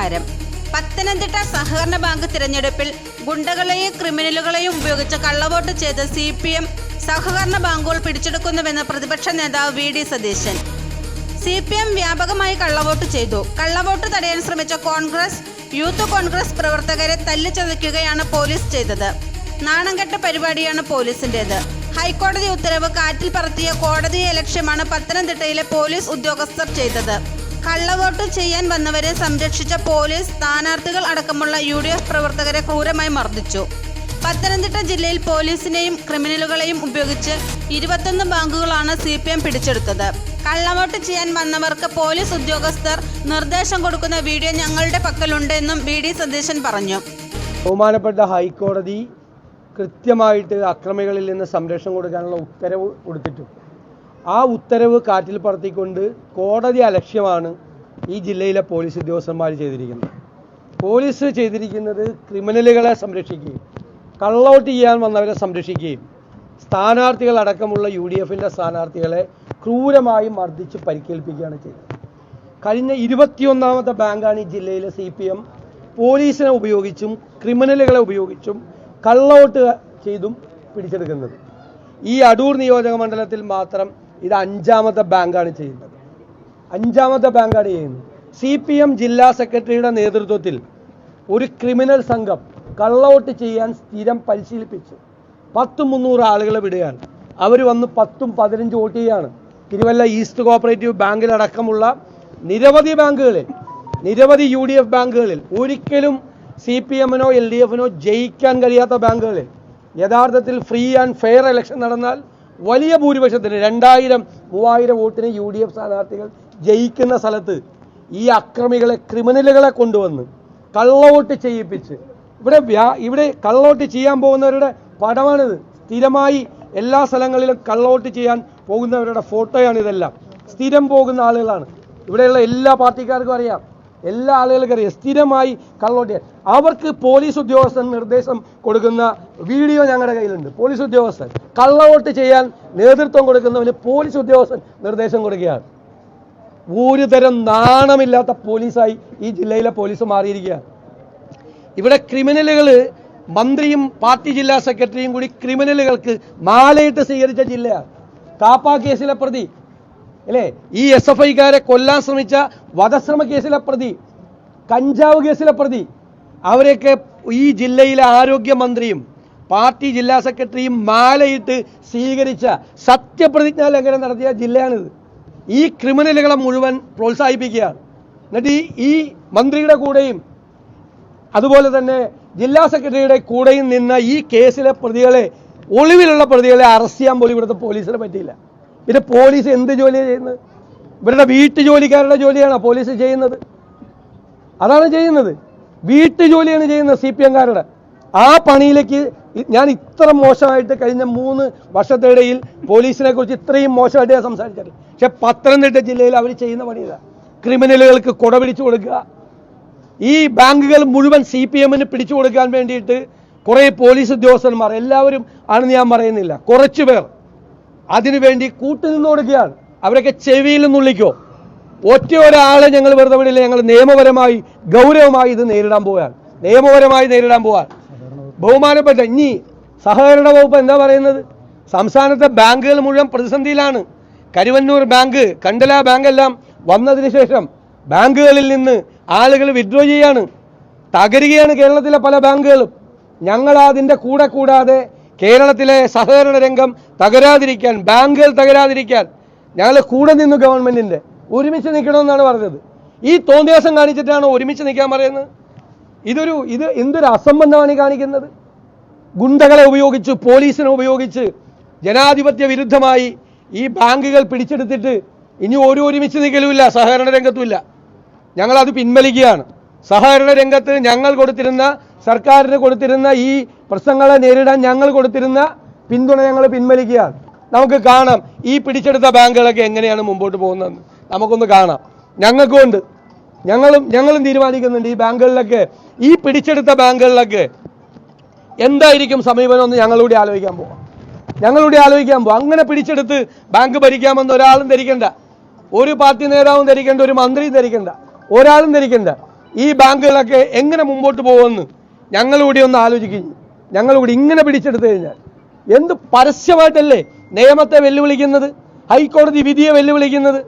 ഇപ്രകാരം: പത്തനംതിട്ട സഹകരണ ബാങ്ക് തിരഞ്ഞെടുപ്പിൽ ഗുണ്ടകളെയും ക്രിമിനലുകളെയും ഉപയോഗിച്ച് കള്ളവോട്ട് ചെയ്ത് CPM സഹകരണ ബാങ്കുകൾ പിടിച്ചെടുക്കുന്നുവെന്ന് പ്രതിപക്ഷ നേതാവ് VD സതീശൻ. CPM വ്യാപകമായി കള്ളവോട്ട് ചെയ്തു. കള്ളവോട്ട് തടയാൻ ശ്രമിച്ച യൂത്ത് കോൺഗ്രസ് പ്രവർത്തകരെ തല്ലിച്ചതയ്ക്കുകയാണ് പോലീസ് ചെയ്തത്. നാണംകെട്ട പരിപാടിയാണ് പോലീസിന്റേത്. ഹൈക്കോടതി ഉത്തരവ് കാറ്റിൽ പറത്തിയ കോടതിയെ ലക്ഷ്യമാണ് പത്തനംതിട്ടയിലെ പോലീസ് ഉദ്യോഗസ്ഥർ ചെയ്തത്. കള്ളവോട്ട് ചെയ്യാൻ വന്നവരെ സംരക്ഷിച്ച പോലീസ് സ്ഥാനാർത്ഥികൾ അടക്കമുള്ള UDF പ്രവർത്തകരെ ക്രൂരമായി മർദ്ദിച്ചു. പത്തനംതിട്ട ജില്ലയിൽ പോലീസിനെയും ക്രിമിനലുകളെയും ഉപയോഗിച്ച് 21 ബാങ്കുകളാണ് CPM പിടിച്ചെടുത്തത്. കള്ളവോട്ട് ചെയ്യാൻ വന്നവർക്ക് പോലീസ് ഉദ്യോഗസ്ഥർ നിർദ്ദേശം കൊടുക്കുന്ന വീഡിയോ ഞങ്ങളുടെ പക്കലുണ്ട് എന്നും VD സതീശൻ പറഞ്ഞു. ബഹുമാനപ്പെട്ട ഹൈക്കോടതി കൃത്യമായിട്ട് അക്രമികളിൽ നിന്ന് സംരക്ഷണം കൊടുക്കാനുള്ള ഉത്തരവ് കൊടുത്തിട്ടു. ആ ഉത്തരവ് കാറ്റിൽ പറത്തിക്കൊണ്ട് കോടതി അലക്ഷ്യമാണ് ഈ ജില്ലയിലെ പോലീസ് ഉദ്യോഗസ്ഥന്മാർ ചെയ്തിരിക്കുന്നത്. പോലീസ് ചെയ്തിരിക്കുന്നത് ക്രിമിനലുകളെ സംരക്ഷിക്കുകയും കള്ളവോട്ട് ചെയ്യാൻ വന്നവരെ സംരക്ഷിക്കുകയും സ്ഥാനാർത്ഥികളടക്കമുള്ള UDFന്റെ സ്ഥാനാർത്ഥികളെ ക്രൂരമായി മർദ്ദിച്ച് പരിക്കേൽപ്പിക്കുകയാണ് ചെയ്തത്. കഴിഞ്ഞ 21ാമത്തെ ബാങ്കാണ് ഈ ജില്ലയിലെ CPM പോലീസിനെ ഉപയോഗിച്ചും ക്രിമിനലുകളെ ഉപയോഗിച്ചും കള്ളവോട്ട് ചെയ്തും പിടിച്ചെടുക്കുന്നത്. ഈ അടൂർ നിയോജക മണ്ഡലത്തിൽ മാത്രം ഇത് 5ാമത്തെ ബാങ്കാണ് ചെയ്യുന്നത്. 5ാമത്തെ ബാങ്കാണ് ചെയ്യുന്നത്. CPM ജില്ലാ സെക്രട്ടറിയുടെ നേതൃത്വത്തിൽ ഒരു ക്രിമിനൽ സംഘം കള്ളവോട്ട് ചെയ്യാൻ സ്ഥിരം പരിശീലിപ്പിച്ചു 300 ആളുകളെ വിടുകയാണ്. അവർ വന്ന് 10-15 വോട്ട് ചെയ്യുകയാണ്. തിരുവല്ല ഈസ്റ്റ് കോഓപ്പറേറ്റീവ് ബാങ്കിലടക്കമുള്ള നിരവധി ബാങ്കുകളിൽ, നിരവധി UDF ബാങ്കുകളിൽ, ഒരിക്കലും CPMനോ LDFനോ ജയിക്കാൻ കഴിയാത്ത ബാങ്കുകളിൽ യഥാർത്ഥത്തിൽ ഫ്രീ ആൻഡ് ഫെയർ ഇലക്ഷൻ നടന്നാൽ വലിയ ഭൂരിപക്ഷത്തിന് 2000-3000 വോട്ടിന് UDF സ്ഥാനാർത്ഥികൾ ജയിക്കുന്ന സ്ഥലത്ത് ഈ അക്രമികളെ, ക്രിമിനലുകളെ കൊണ്ടുവന്ന് കള്ളവോട്ട് ചെയ്യിപ്പിച്ച് ഇവിടെ കള്ളവോട്ട് ചെയ്യാൻ പോകുന്നവരുടെ പടമാണിത്. സ്ഥിരമായി എല്ലാ സ്ഥലങ്ങളിലും കള്ളവോട്ട് ചെയ്യാൻ പോകുന്നവരുടെ ഫോട്ടോയാണ് ഇതെല്ലാം. സ്ഥിരം പോകുന്ന ആളുകളാണ്. ഇവിടെയുള്ള എല്ലാ പാർട്ടിക്കാർക്കും അറിയാം, എല്ലാ ആളുകൾക്കും അറിയാം. സ്ഥിരമായി കള്ളവോട്ട് ചെയ്യാൻ അവർക്ക് പോലീസ് ഉദ്യോഗസ്ഥൻ നിർദ്ദേശം കൊടുക്കുന്ന വീഡിയോ ഞങ്ങളുടെ കയ്യിലുണ്ട്. പോലീസ് ഉദ്യോഗസ്ഥൻ കള്ളവോട്ട് ചെയ്യാൻ നേതൃത്വം കൊടുക്കുന്നവന് പോലീസ് ഉദ്യോഗസ്ഥൻ നിർദ്ദേശം കൊടുക്കുകയാണ്. ഒരു തരം നാണമില്ലാത്ത പോലീസായി ഈ ജില്ലയിലെ പോലീസ് മാറിയിരിക്കുകയാണ്. ഇവിടെ ക്രിമിനലുകൾ, മന്ത്രിയും പാർട്ടി ജില്ലാ സെക്രട്ടറിയും കൂടി ക്രിമിനലുകൾക്ക് മാലയിട്ട് സ്വീകരിച്ച ജില്ലയാണ്. കാപ്പ കേസിലെ പ്രതി അല്ലേ, ഈ SFIക്കാരെ കൊല്ലാൻ ശ്രമിച്ച വധശ്രമ കേസിലെ പ്രതി, കഞ്ചാവ് കേസിലെ പ്രതി, അവരെയൊക്കെ ഈ ജില്ലയിലെ ആരോഗ്യമന്ത്രിയും പാർട്ടി ജില്ലാ സെക്രട്ടറിയും മാലയിട്ട് സ്വീകരിച്ച, സത്യപ്രതിജ്ഞാ ലംഘനം നടത്തിയ ജില്ലയാണിത്. ഈ ക്രിമിനലുകളെ മുഴുവൻ പ്രോത്സാഹിപ്പിക്കുകയാണ്. എന്നിട്ട് ഈ മന്ത്രിയുടെ കൂടെയും അതുപോലെ തന്നെ ജില്ലാ സെക്രട്ടറിയുടെ കൂടെയും നിന്ന ഈ കേസിലെ പ്രതികളെ, ഒളിവിലുള്ള പ്രതികളെ അറസ്റ്റ് ചെയ്യാൻ പോലും ഇവിടുത്തെ പോലീസിന് പറ്റിയില്ല. പിന്നെ പോലീസ് എന്ത് ജോലിയാണ് ചെയ്യുന്നത്? ഇവരുടെ വീട്ടുജോലിക്കാരുടെ ജോലിയാണ് പോലീസ് ചെയ്യുന്നത്. അതാണ് ചെയ്യുന്നത്, വീട്ടുജോലിയാണ് ചെയ്യുന്നത് CPMകാരുടെ. ആ പണിയിലേക്ക് ഞാൻ ഇത്ര മോശമായിട്ട് കഴിഞ്ഞ 3 വർഷത്തിനിടയിൽ പോലീസിനെ കുറിച്ച് ഇത്രയും മോശമായിട്ട് ഞാൻ സംസാരിച്ചിട്ടില്ല. പക്ഷെ പത്തനംതിട്ട ജില്ലയിൽ അവർ ചെയ്യുന്ന പണി ഇതാ. ക്രിമിനലുകൾക്ക് കൊട പിടിച്ചു കൊടുക്കുക. ഈ ബാങ്കുകൾ മുഴുവൻ CPMന് പിടിച്ചു കൊടുക്കാൻ വേണ്ടിയിട്ട് കുറേ പോലീസ് ഉദ്യോഗസ്ഥന്മാർ, എല്ലാവരും ആണെന്ന് ഞാൻ പറയുന്നില്ല, കുറച്ചു പേർ അതിനുവേണ്ടി കൂട്ടുനിന്ന് കൊടുക്കുകയാണ്. അവരൊക്കെ ചെവിയിൽ നുള്ളിക്കോ. ഒറ്റ ഒരാളെ ഞങ്ങൾ വെറുതെ വിടില്ല. ഞങ്ങൾ നിയമപരമായി ഗൗരവമായി ഇത് നേരിടാൻ പോവുകയാണ്. നിയമപരമായി നേരിടാൻ പോവാൻ ബഹുമാനപ്പെട്ട ഇനി സഹകരണ വകുപ്പ് എന്താ പറയുന്നത്? സംസ്ഥാനത്തെ ബാങ്കുകൾ മുഴുവൻ പ്രതിസന്ധിയിലാണ്. കരുവന്നൂർ ബാങ്ക്, കണ്ടല ബാങ്ക് എല്ലാം വന്നതിന് ശേഷം ബാങ്കുകളിൽ നിന്ന് ആളുകൾ വിഡ്രോ ചെയ്യാണ്, തകരുകയാണ് കേരളത്തിലെ പല ബാങ്കുകളും. ഞങ്ങൾ അതിൻ്റെ കൂടെ കൂടാതെ കേരളത്തിലെ സഹകരണ രംഗം തകരാതിരിക്കാൻ, ബാങ്കുകൾ തകരാതിരിക്കാൻ ഞങ്ങൾ കൂടെ നിന്നു. ഗവൺമെൻറ്റിൻ്റെ ഒരുമിച്ച് നിൽക്കണമെന്നാണ് പറഞ്ഞത്. ഈ തോന്നിയാസം കാണിച്ചിട്ടാണ് ഒരുമിച്ച് നിൽക്കാൻ പറയുന്നത്. ഇത് എന്തൊരു അസംബന്ധമാണ് ഈ കാണിക്കുന്നത്? ഗുണ്ടകളെ ഉപയോഗിച്ച്, പോലീസിനെ ഉപയോഗിച്ച് ജനാധിപത്യ വിരുദ്ധമായി ഈ ബാങ്കുകൾ പിടിച്ചെടുത്തിട്ട് ഇനി ഒരുമിച്ച് നിൽക്കലുമില്ല, സഹകരണ രംഗത്തുമില്ല. ഞങ്ങളത് പിൻവലിക്കുകയാണ്. സഹകരണ രംഗത്ത് ഞങ്ങൾ കൊടുത്തിരുന്ന, സർക്കാരിന് കൊടുത്തിരുന്ന ഈ പ്രശ്നങ്ങളെ നേരിടാൻ ഞങ്ങൾ കൊടുത്തിരുന്ന പിന്തുണ ഞങ്ങൾ പിൻവലിക്കുകയാണ്. നമുക്ക് കാണാം ഈ പിടിച്ചെടുത്ത ബാങ്കുകളൊക്കെ എങ്ങനെയാണ് മുമ്പോട്ട് പോകുന്നതെന്ന് നമുക്കൊന്ന് കാണാം. ഞങ്ങളും തീരുമാനിക്കുന്നുണ്ട് ഈ ബാങ്കുകളിലൊക്കെ, ഈ പിടിച്ചെടുത്ത ബാങ്കുകളിലൊക്കെ എന്തായിരിക്കും സമീപനം എന്ന് ഞങ്ങളൂടെ ആലോചിക്കാൻ പോവാം. അങ്ങനെ പിടിച്ചെടുത്ത് ബാങ്ക് ഭരിക്കാമെന്ന് ഒരാളും ധരിക്കണ്ട, ഒരു പാർട്ടി നേതാവും ധരിക്കണ്ട, ഒരു മന്ത്രിയും ധരിക്കണ്ട, ഒരാളും ധരിക്കണ്ട. ഈ ബാങ്കുകളൊക്കെ എങ്ങനെ മുമ്പോട്ട് പോകുമെന്ന് ഞങ്ങളുകൂടി ഒന്ന് ആലോചിക്കുന്നു. ഞങ്ങളുകൂടി ഇങ്ങനെ പിടിച്ചെടുത്തു കഴിഞ്ഞാൽ എന്ത് പരസ്യമായിട്ടല്ലേ നിയമത്തെ വെല്ലുവിളിക്കുന്നത്, ഹൈക്കോടതി വിധിയെ വെല്ലുവിളിക്കുന്നത്.